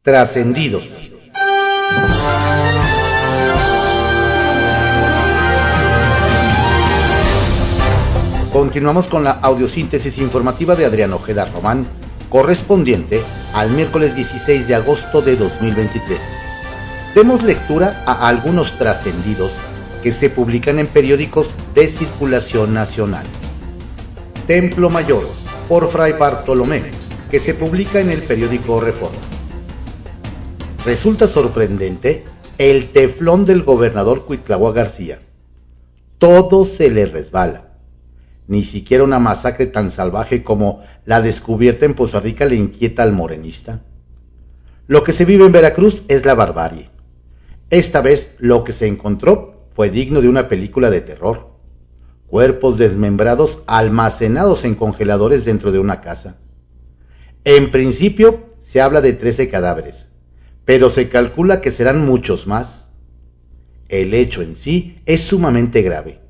Trascendidos. Continuamos con la audiosíntesis informativa de Adrián Ojeda Román, correspondiente al miércoles 16 de agosto de 2023. Demos lectura a algunos trascendidos que se publican en periódicos de circulación nacional. Templo Mayor, por Fray Bartolomé, que se publica en el periódico Reforma. Resulta sorprendente el teflón del gobernador Cuitlahua García. Todo se le resbala. Ni siquiera una masacre tan salvaje como la descubierta en Poza Rica le inquieta al morenista. Lo que se vive en Veracruz es la barbarie. Esta vez lo que se encontró fue digno de una película de terror. Cuerpos desmembrados almacenados en congeladores dentro de una casa. En principio se habla de 13 cadáveres, pero se calcula que serán muchos más. El hecho en sí es sumamente grave.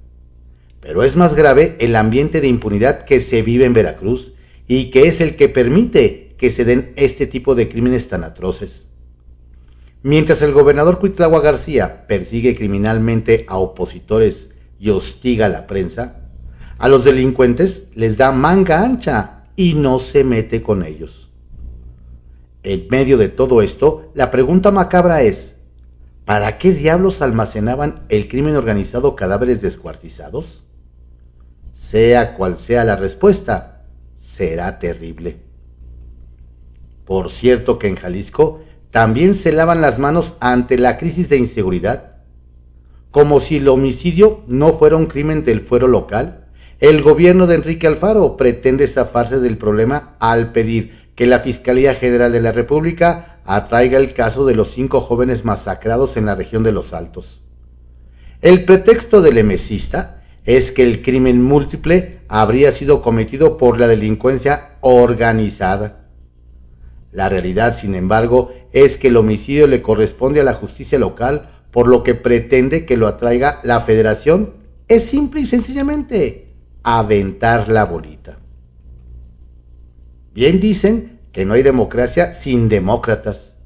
Pero es más grave el ambiente de impunidad que se vive en Veracruz y que es el que permite que se den este tipo de crímenes tan atroces. Mientras el gobernador Cuitlahua García persigue criminalmente a opositores y hostiga a la prensa, a los delincuentes les da manga ancha y no se mete con ellos. En medio de todo esto, la pregunta macabra es: ¿para qué diablos almacenaban el crimen organizado cadáveres descuartizados? Sea cual sea la respuesta, será terrible. Por cierto que en Jalisco también se lavan las manos ante la crisis de inseguridad. Como si el homicidio no fuera un crimen del fuero local, el gobierno de Enrique Alfaro pretende zafarse del problema al pedir que la Fiscalía General de la República atraiga el caso de los 5 jóvenes masacrados en la región de Los Altos. El pretexto del emesista es que el crimen múltiple habría sido cometido por la delincuencia organizada. La realidad, sin embargo, es que el homicidio le corresponde a la justicia local, por lo que pretende que lo atraiga la federación es simple y sencillamente aventar la bolita. Bien dicen que no hay democracia sin demócratas,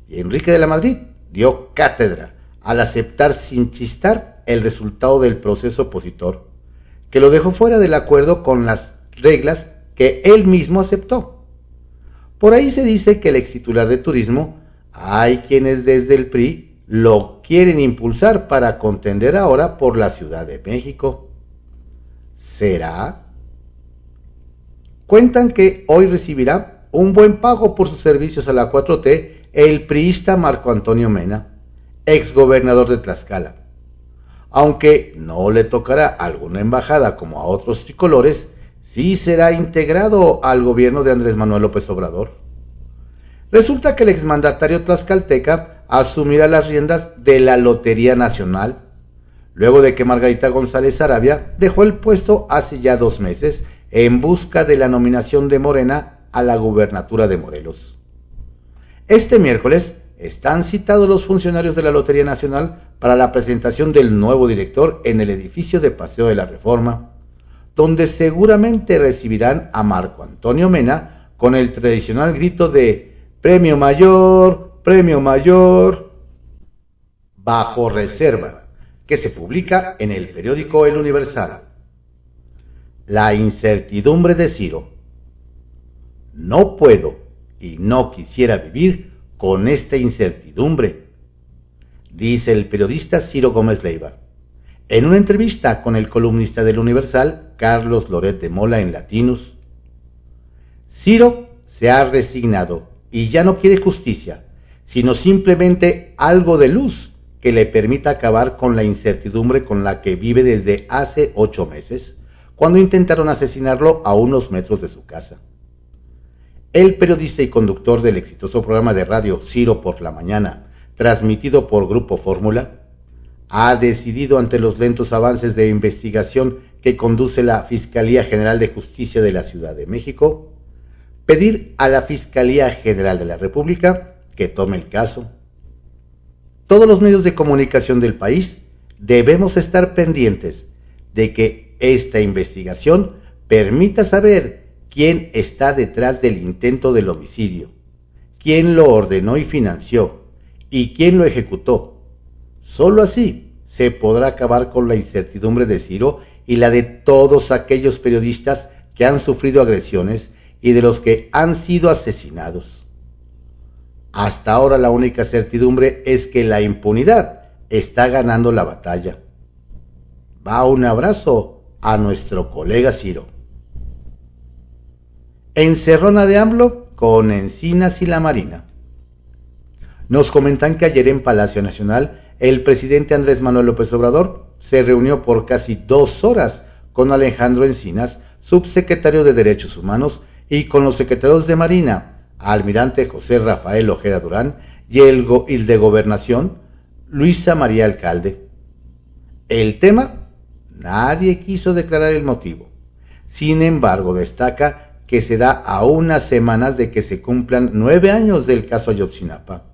y Enrique de la Madrid dio cátedra al aceptar sin chistar el resultado del proceso opositor, que lo dejó fuera del acuerdo con las reglas que él mismo aceptó. Por ahí se dice que el extitular de turismo, hay quienes desde el PRI lo quieren impulsar para contender ahora por la Ciudad de México. ¿Será? Cuentan que hoy recibirá un buen pago por sus servicios a la 4T el priista Marco Antonio Mena, exgobernador de Tlaxcala. Aunque no le tocará alguna embajada como a otros tricolores, sí será integrado al gobierno de Andrés Manuel López Obrador. Resulta que el exmandatario tlaxcalteca asumirá las riendas de la Lotería Nacional, luego de que Margarita González Sarabia dejó el puesto hace ya 2 meses en busca de la nominación de Morena a la gubernatura de Morelos. Este miércoles están citados los funcionarios de la Lotería Nacional para la presentación del nuevo director en el edificio de Paseo de la Reforma, donde seguramente recibirán a Marco Antonio Mena con el tradicional grito de ¡Premio Mayor! ¡Premio Mayor! Bajo reserva, que se publica en el periódico El Universal. La incertidumbre de Ciro. No puedo y no quisiera vivir con esta incertidumbre, dice el periodista Ciro Gómez Leiva, en una entrevista con el columnista del Universal, Carlos Loret de Mola, en Latinus. Ciro se ha resignado y ya no quiere justicia, sino simplemente algo de luz que le permita acabar con la incertidumbre con la que vive desde hace 8 meses, cuando intentaron asesinarlo a unos metros de su casa. El periodista y conductor del exitoso programa de radio Ciro por la Mañana, transmitido por Grupo Fórmula, ha decidido, ante los lentos avances de investigación que conduce la Fiscalía General de Justicia de la Ciudad de México, pedir a la Fiscalía General de la República que tome el caso. Todos los medios de comunicación del país debemos estar pendientes de que esta investigación permita saber quién está detrás del intento del homicidio, quién lo ordenó y financió y quién lo ejecutó. Solo así se podrá acabar con la incertidumbre de Ciro y la de todos aquellos periodistas que han sufrido agresiones y de los que han sido asesinados. Hasta ahora la única certidumbre es que la impunidad está ganando la batalla. Va un abrazo a nuestro colega Ciro. Encerrona de AMLO con Encinas y la Marina. Nos comentan que ayer en Palacio Nacional el presidente Andrés Manuel López Obrador se reunió por casi 2 horas con Alejandro Encinas, subsecretario de Derechos Humanos, y con los secretarios de Marina, almirante José Rafael Ojeda Durán, y el de Gobernación, Luisa María Alcalde. El tema, nadie quiso declarar el motivo. Sin embargo, destaca que se da a unas semanas de que se cumplan 9 años del caso Ayotzinapa,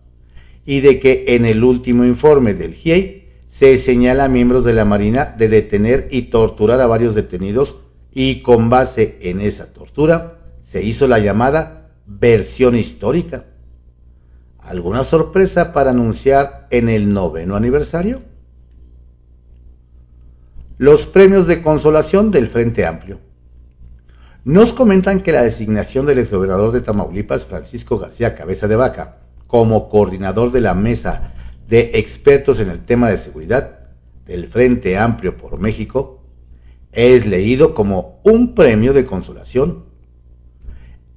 y de que en el último informe del GIEI se señala a miembros de la Marina de detener y torturar a varios detenidos, y con base en esa tortura se hizo la llamada versión histórica. ¿Alguna sorpresa para anunciar en el 9º aniversario? Los premios de consolación del Frente Amplio. Nos comentan que la designación del exgobernador de Tamaulipas, Francisco García Cabeza de Vaca, como coordinador de la mesa de expertos en el tema de seguridad del Frente Amplio por México, es leído como un premio de consolación.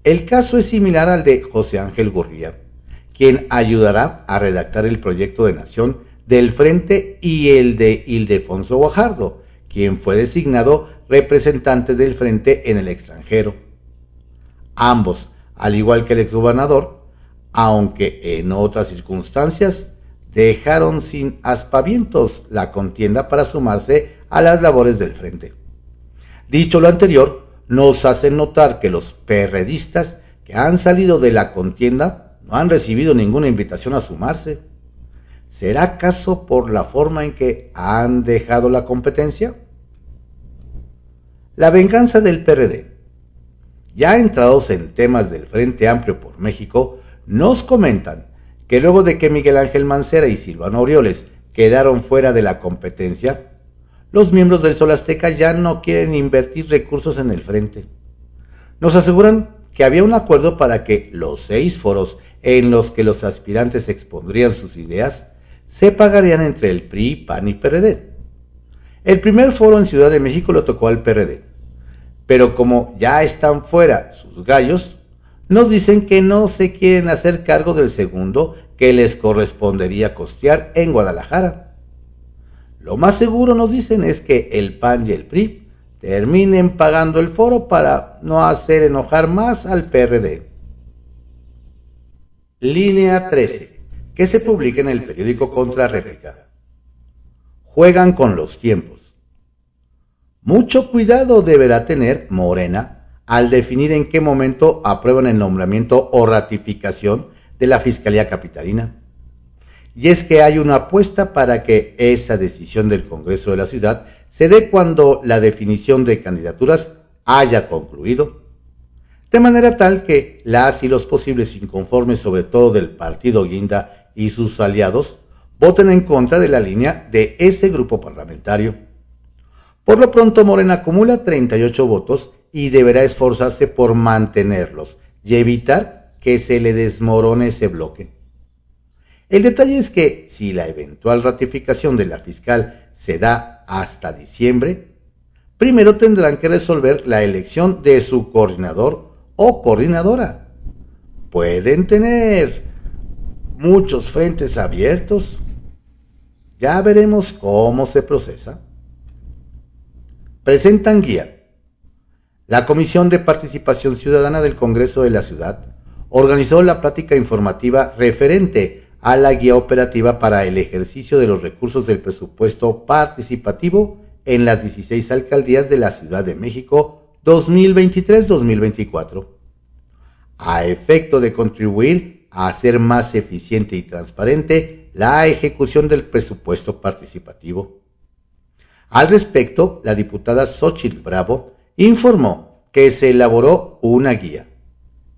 El caso es similar al de José Ángel Gurría, quien ayudará a redactar el proyecto de nación del Frente, y el de Ildefonso Guajardo, quien fue designado representante del Frente en el extranjero. Ambos, al igual que el exgobernador, aunque en otras circunstancias, dejaron sin aspavientos la contienda para sumarse a las labores del Frente. Dicho lo anterior, nos hace notar que los perredistas que han salido de la contienda no han recibido ninguna invitación a sumarse. ¿Será acaso por la forma en que han dejado la competencia? La venganza del PRD. Ya entrados en temas del Frente Amplio por México, nos comentan que luego de que Miguel Ángel Mancera y Silvano Aureoles quedaron fuera de la competencia, los miembros del Sol Azteca ya no quieren invertir recursos en el Frente. Nos aseguran que había un acuerdo para que los 6 foros en los que los aspirantes expondrían sus ideas se pagarían entre el PRI, PAN y PRD. El primer foro en Ciudad de México lo tocó al PRD, pero como ya están fuera sus gallos, nos dicen que no se quieren hacer cargo del segundo que les correspondería costear en Guadalajara. Lo más seguro, nos dicen, es que el PAN y el PRI terminen pagando el foro para no hacer enojar más al PRD. Línea 13, que se publica en el periódico Contrarréplica. Juegan con los tiempos. Mucho cuidado deberá tener Morena al definir en qué momento aprueban el nombramiento o ratificación de la Fiscalía Capitalina. Y es que hay una apuesta para que esa decisión del Congreso de la ciudad se dé cuando la definición de candidaturas haya concluido, de manera tal que las y los posibles inconformes, sobre todo del partido Guinda y sus aliados, voten en contra de la línea de ese grupo parlamentario. Por lo pronto, Morena acumula 38 votos y deberá esforzarse por mantenerlos y evitar que se le desmorone ese bloque. El detalle es que si la eventual ratificación de la fiscal se da hasta diciembre, primero tendrán que resolver la elección de su coordinador o coordinadora. Pueden tener muchos frentes abiertos. Ya veremos cómo se procesa. Presentan guía. La Comisión de Participación Ciudadana del Congreso de la Ciudad organizó la plática informativa referente a la guía operativa para el ejercicio de los recursos del presupuesto participativo en las 16 alcaldías de la Ciudad de México 2023-2024, a efecto de contribuir a hacer más eficiente y transparente la ejecución del presupuesto participativo. Al respecto, la diputada Xóchitl Bravo informó que se elaboró una guía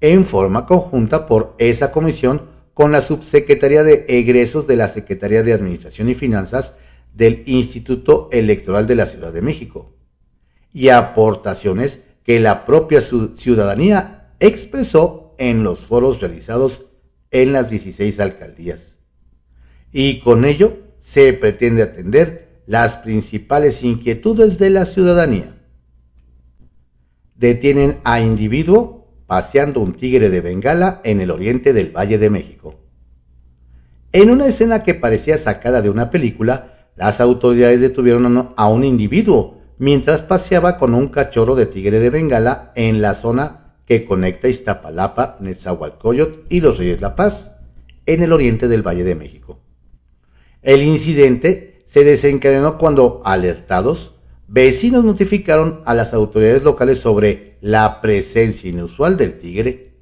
en forma conjunta por esa comisión con la Subsecretaría de Egresos de la Secretaría de Administración y Finanzas del Instituto Electoral de la Ciudad de México, y aportaciones que la propia ciudadanía expresó en los foros realizados en las 16 alcaldías. Y con ello se pretende atender las principales inquietudes de la ciudadanía. Detienen a individuo paseando un tigre de Bengala en el oriente del Valle de México. En una escena que parecía sacada de una película, las autoridades detuvieron a un individuo mientras paseaba con un cachorro de tigre de Bengala en la zona que conecta Iztapalapa, Nezahualcóyotl y Los Reyes La Paz, en el oriente del Valle de México. El incidente se desencadenó cuando, alertados, vecinos notificaron a las autoridades locales sobre la presencia inusual del tigre.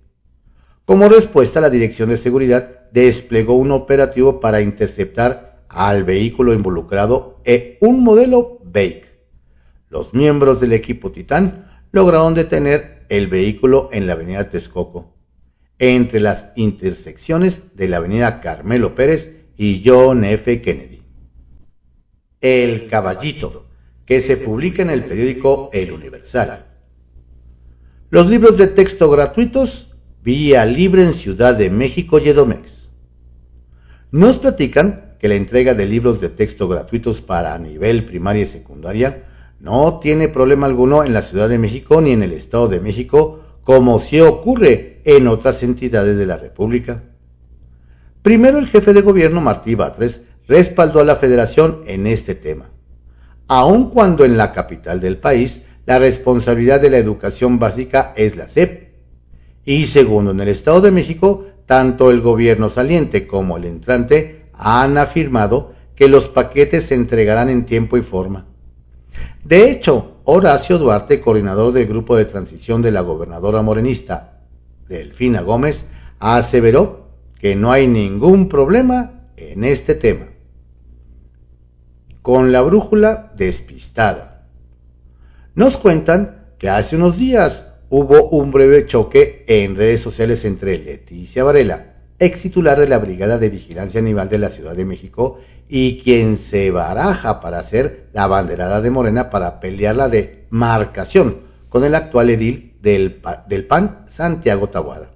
Como respuesta, la Dirección de Seguridad desplegó un operativo para interceptar al vehículo involucrado en un modelo Bake. Los miembros del equipo Titán lograron detener el vehículo en la avenida Texcoco, entre las intersecciones de la avenida Carmelo Pérez y John F. Kennedy. El Caballito, que se publica en el periódico El Universal. Los libros de texto gratuitos vía libre en Ciudad de México y Edomex. Nos platican que la entrega de libros de texto gratuitos para nivel primaria y secundaria no tiene problema alguno en la Ciudad de México ni en el Estado de México, como sí ocurre en otras entidades de la República. Primero, el jefe de gobierno Martí Batres respaldó a la Federación en este tema, aun cuando en la capital del país la responsabilidad de la educación básica es la SEP. Y segundo, en el Estado de México, tanto el gobierno saliente como el entrante han afirmado que los paquetes se entregarán en tiempo y forma. De hecho, Horacio Duarte, coordinador del grupo de transición de la gobernadora morenista, Delfina Gómez, aseveró que no hay ningún problema en este tema. Con la brújula despistada. Nos cuentan que hace unos días hubo un breve choque en redes sociales entre Leticia Varela, ex titular de la Brigada de Vigilancia Naval de la Ciudad de México, y quien se baraja para ser la abanderada de Morena para pelear la demarcación con el actual edil del PAN, Santiago Taboada.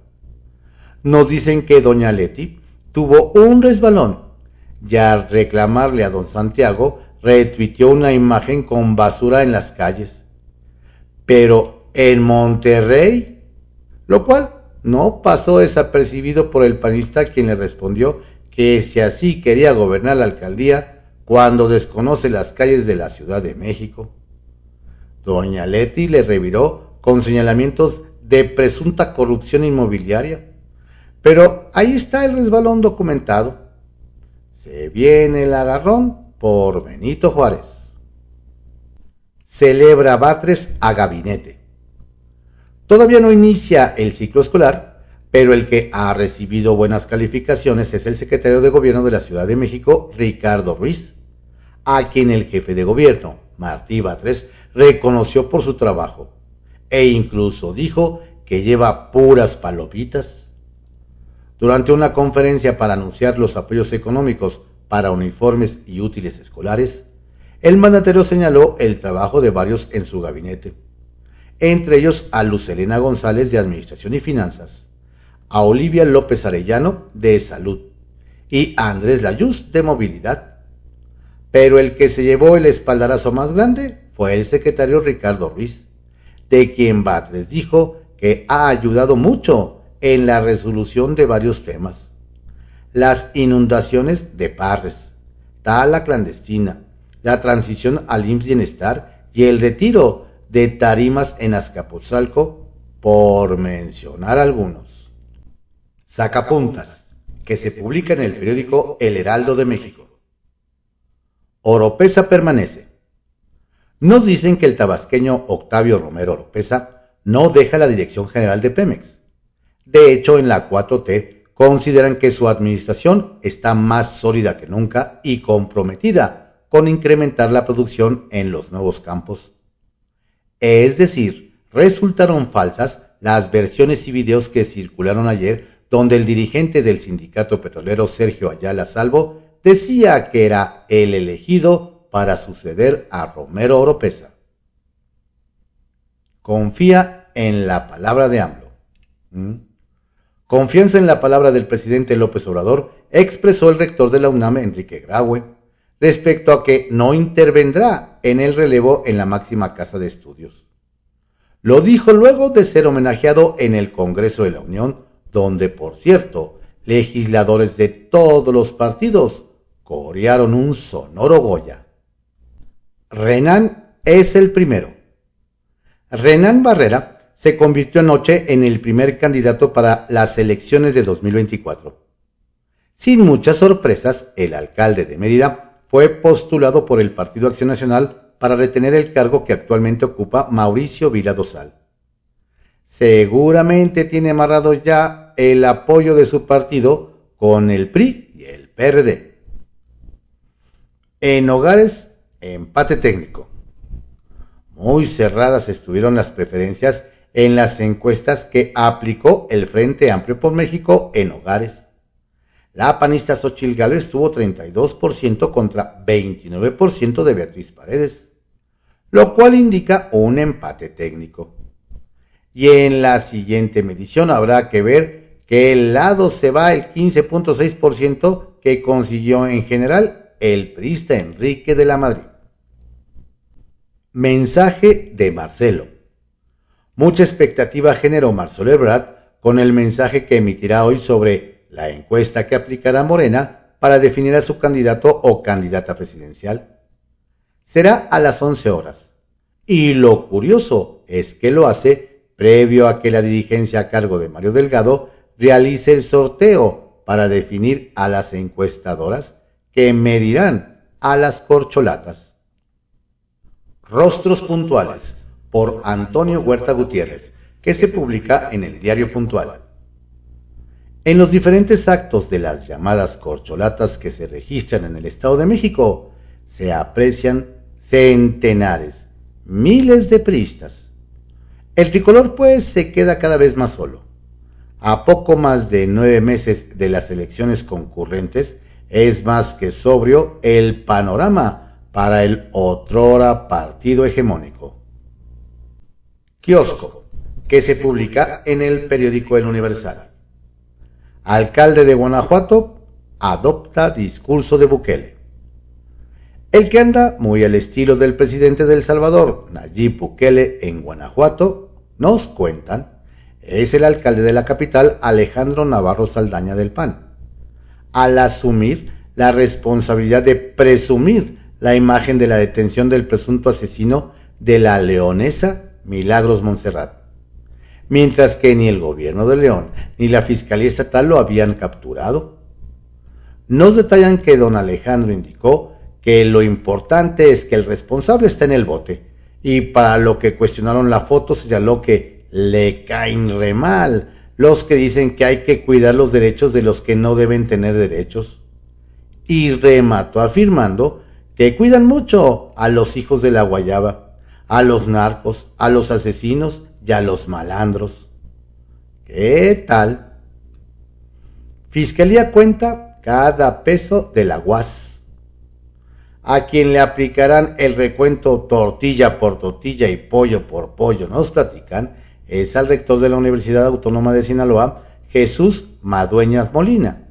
Nos dicen que doña Leti tuvo un resbalón y al reclamarle a don Santiago retuiteó una imagen con basura en las calles. Pero en Monterrey, lo cual no pasó desapercibido por el panista, quien le respondió que si así quería gobernar la alcaldía cuando desconoce las calles de la Ciudad de México. Doña Leti le reviró con señalamientos de presunta corrupción inmobiliaria. Pero ahí está el resbalón documentado. Se viene el agarrón por Benito Juárez. Celebra Batres a gabinete. Todavía no inicia el ciclo escolar, pero el que ha recibido buenas calificaciones es el secretario de Gobierno de la Ciudad de México, Ricardo Ruiz, a quien el jefe de gobierno, Martí Batres, reconoció por su trabajo e incluso dijo que lleva puras palomitas. Durante una conferencia para anunciar los apoyos económicos para uniformes y útiles escolares, el mandatario señaló el trabajo de varios en su gabinete, entre ellos a Luz Helena González de Administración y Finanzas, a Olivia López Arellano de Salud y a Andrés Layuz de Movilidad. Pero el que se llevó el espaldarazo más grande fue el secretario Ricardo Ruiz, de quien Batres dijo que ha ayudado mucho en la resolución de varios temas: las inundaciones de Parres, tala clandestina, la transición al IMSS Bienestar y el retiro de tarimas en Azcapotzalco, por mencionar algunos. Sacapuntas, que se publica en el periódico El Heraldo de México. Oropesa permanece. Nos dicen que el tabasqueño Octavio Romero Oropesa no deja la dirección general de Pemex. De hecho, en la 4T consideran que su administración está más sólida que nunca y comprometida con incrementar la producción en los nuevos campos. Es decir, resultaron falsas las versiones y videos que circularon ayer, donde el dirigente del sindicato petrolero Sergio Ayala Salvo decía que era el elegido para suceder a Romero Oropeza. Confía en la palabra de AMLO. Confianza en la palabra del presidente López Obrador, expresó el rector de la UNAM, Enrique Graue, respecto a que no intervendrá en el relevo en la máxima casa de estudios. Lo dijo luego de ser homenajeado en el Congreso de la Unión, donde, por cierto, legisladores de todos los partidos corearon un sonoro Goya. Renan es el primero. Renan Barrera se convirtió anoche en el primer candidato para las elecciones de 2024. Sin muchas sorpresas, el alcalde de Mérida fue postulado por el Partido Acción Nacional para retener el cargo que actualmente ocupa Mauricio Vila Dosal. Seguramente tiene amarrado ya el apoyo de su partido con el PRI y el PRD. En Nogales, empate técnico. Muy cerradas estuvieron las preferencias en las encuestas que aplicó el Frente Amplio por México en Nogales. La panista Xóchitl Gálvez tuvo 32% contra 29% de Beatriz Paredes, lo cual indica un empate técnico. Y en la siguiente medición habrá que ver qué lado se va el 15.6% que consiguió en general el priista Enrique de la Madrid. Mensaje de Marcelo. Mucha expectativa generó Marcelo Ebrard con el mensaje que emitirá hoy sobre la encuesta que aplicará Morena para definir a su candidato o candidata presidencial. Será a las 11 horas. Y lo curioso es que lo hace previo a que la dirigencia a cargo de Mario Delgado realice el sorteo para definir a las encuestadoras que medirán a las corcholatas. Rostros puntuales, por Antonio Huerta Gutiérrez, que se publica en el Diario Puntual. En los diferentes actos de las llamadas corcholatas que se registran en el Estado de México, se aprecian centenares, miles de priistas. El tricolor, pues, se queda cada vez más solo. A poco más de 9 meses de las elecciones concurrentes, es más que sobrio el panorama para el otrora partido hegemónico. Kiosco, que se publica en el periódico El Universal. Alcalde de Guanajuato adopta discurso de Bukele. El que anda muy al estilo del presidente de El Salvador, Nayib Bukele, en Guanajuato, nos cuentan, es el alcalde de la capital, Alejandro Navarro Saldaña del PAN, al asumir la responsabilidad de presumir la imagen de la detención del presunto asesino de la leonesa Milagros Montserrat, mientras que ni el gobierno de León ni la Fiscalía Estatal lo habían capturado. Nos detallan que don Alejandro indicó que lo importante es que el responsable está en el bote, y para lo que cuestionaron la foto señaló que le caen re mal los que dicen que hay que cuidar los derechos de los que no deben tener derechos, y remató afirmando que cuidan mucho a los hijos de la guayaba, a los narcos, a los asesinos y a los malandros. ¿Qué tal? Fiscalía cuenta cada peso de la UAS. A quien le aplicarán el recuento tortilla por tortilla y pollo por pollo, nos platican, es al rector de la Universidad Autónoma de Sinaloa, Jesús Madueñas Molina,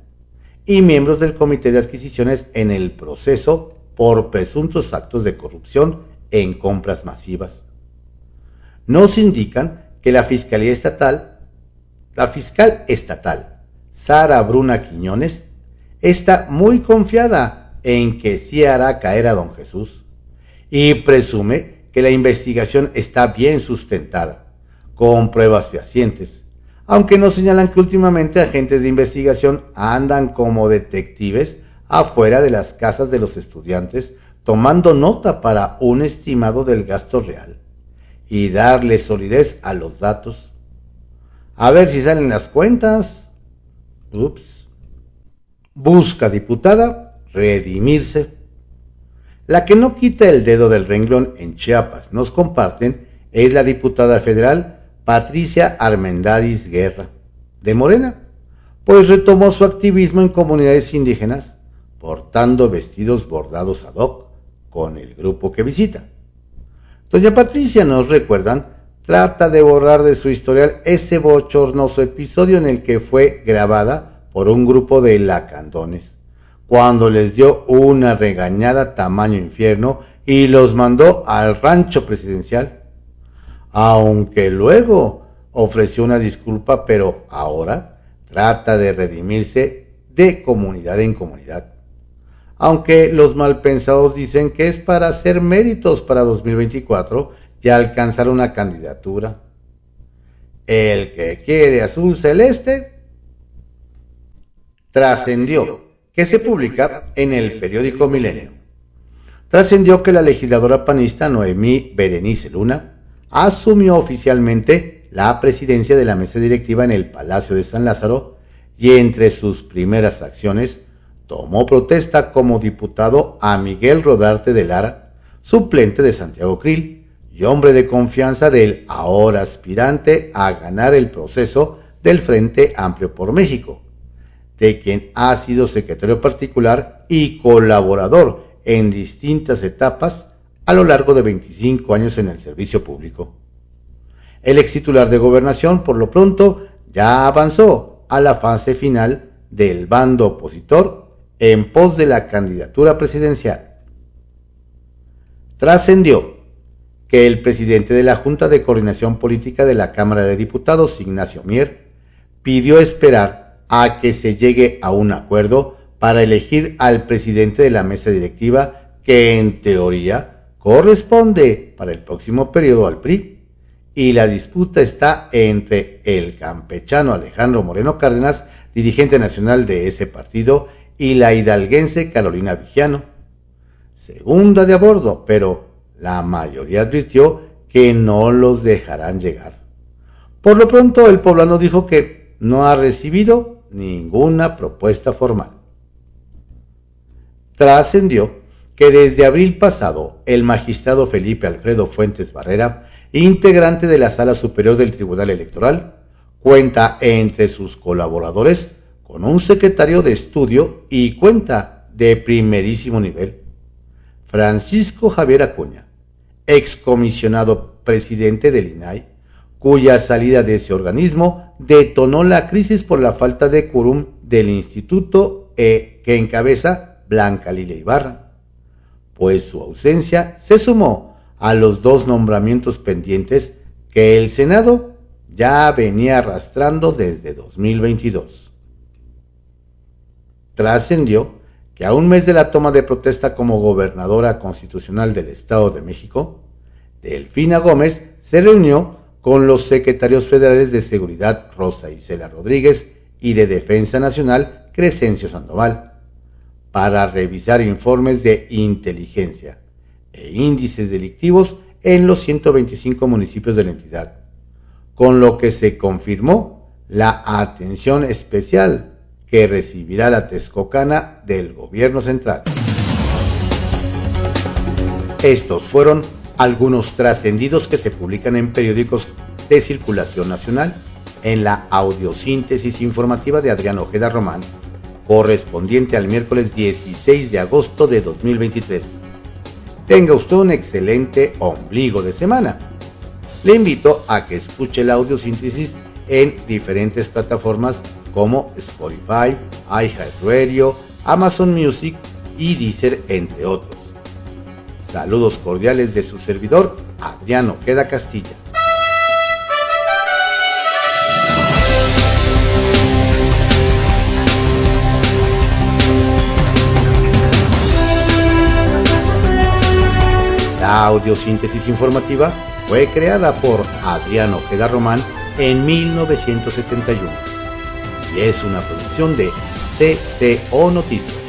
y miembros del Comité de Adquisiciones en el proceso por presuntos actos de corrupción en compras masivas. Nos indican que la fiscal estatal, Sara Bruna Quiñones, está muy confiada en que sí hará caer a don Jesús y presume que la investigación está bien sustentada, con pruebas fehacientes, aunque nos señalan que últimamente agentes de investigación andan como detectives afuera de las casas de los estudiantes tomando nota para un estimado del gasto real y darle solidez a los datos. A ver si salen las cuentas. Ups. Busca diputada redimirse. La que no quita el dedo del renglón en Chiapas, nos comparten, es la diputada federal Patricia Armendáriz Guerra, de Morena, pues retomó su activismo en comunidades indígenas, portando vestidos bordados ad hoc con el grupo que visita. Doña Patricia, nos recuerdan, trata de borrar de su historial ese bochornoso episodio en el que fue grabada por un grupo de lacandones, cuando les dio una regañada tamaño infierno y los mandó al rancho presidencial, aunque luego ofreció una disculpa, pero ahora trata de redimirse de comunidad en comunidad. Aunque los malpensados dicen que es para hacer méritos para 2024 y alcanzar una candidatura. El que quiere azul celeste trascendió, que se publica en el periódico Milenio. Trascendió que la legisladora panista Noemí Berenice Luna asumió oficialmente la presidencia de la mesa directiva en el Palacio de San Lázaro y entre sus primeras acciones tomó protesta como diputado a Miguel Rodarte de Lara, suplente de Santiago Krill y hombre de confianza del ahora aspirante a ganar el proceso del Frente Amplio por México, de quien ha sido secretario particular y colaborador en distintas etapas a lo largo de 25 años en el servicio público. El ex titular de Gobernación, por lo pronto, ya avanzó a la fase final del bando opositor en pos de la candidatura presidencial. Trascendió que el presidente de la Junta de Coordinación Política de la Cámara de Diputados, Ignacio Mier, pidió esperar a que se llegue a un acuerdo para elegir al presidente de la mesa directiva, que en teoría corresponde para el próximo periodo al PRI, y la disputa está entre el campechano Alejandro Moreno Cárdenas, dirigente nacional de ese partido, y la hidalguense Carolina Vigiano, segunda de a bordo, pero la mayoría advirtió que no los dejarán llegar. Por lo pronto, el poblano dijo que no ha recibido ninguna propuesta formal. Trascendió que desde abril pasado, el magistrado Felipe Alfredo Fuentes Barrera, integrante de la Sala Superior del Tribunal Electoral, cuenta entre sus colaboradores con un secretario de estudio y cuenta de primerísimo nivel, Francisco Javier Acuña, excomisionado presidente del INAI, cuya salida de ese organismo detonó la crisis por la falta de quórum del instituto que encabeza Blanca Lilia Ibarra, pues su ausencia se sumó a los dos nombramientos pendientes que el Senado ya venía arrastrando desde 2022. Trascendió que a un mes de la toma de protesta como gobernadora constitucional del Estado de México, Delfina Gómez se reunió con los secretarios federales de Seguridad Rosa Isela Rodríguez y de Defensa Nacional Crescencio Sandoval para revisar informes de inteligencia e índices delictivos en los 125 municipios de la entidad, con lo que se confirmó la atención especial que recibirá la Texcocana del gobierno central. Estos fueron algunos trascendidos que se publican en periódicos de circulación nacional en la audiosíntesis informativa de Adrián Ojeda Román, correspondiente al miércoles 16 de agosto de 2023. Tenga usted un excelente ombligo de semana. Le invito a que escuche la audiosíntesis en diferentes plataformas como Spotify, iHeartRadio, Amazon Music y Deezer, entre otros. Saludos cordiales de su servidor, Adrián Ojeda Castilla. La audiosíntesis informativa fue creada por Adrián Ojeda Román en 1971 y es una producción de CCO Noticias.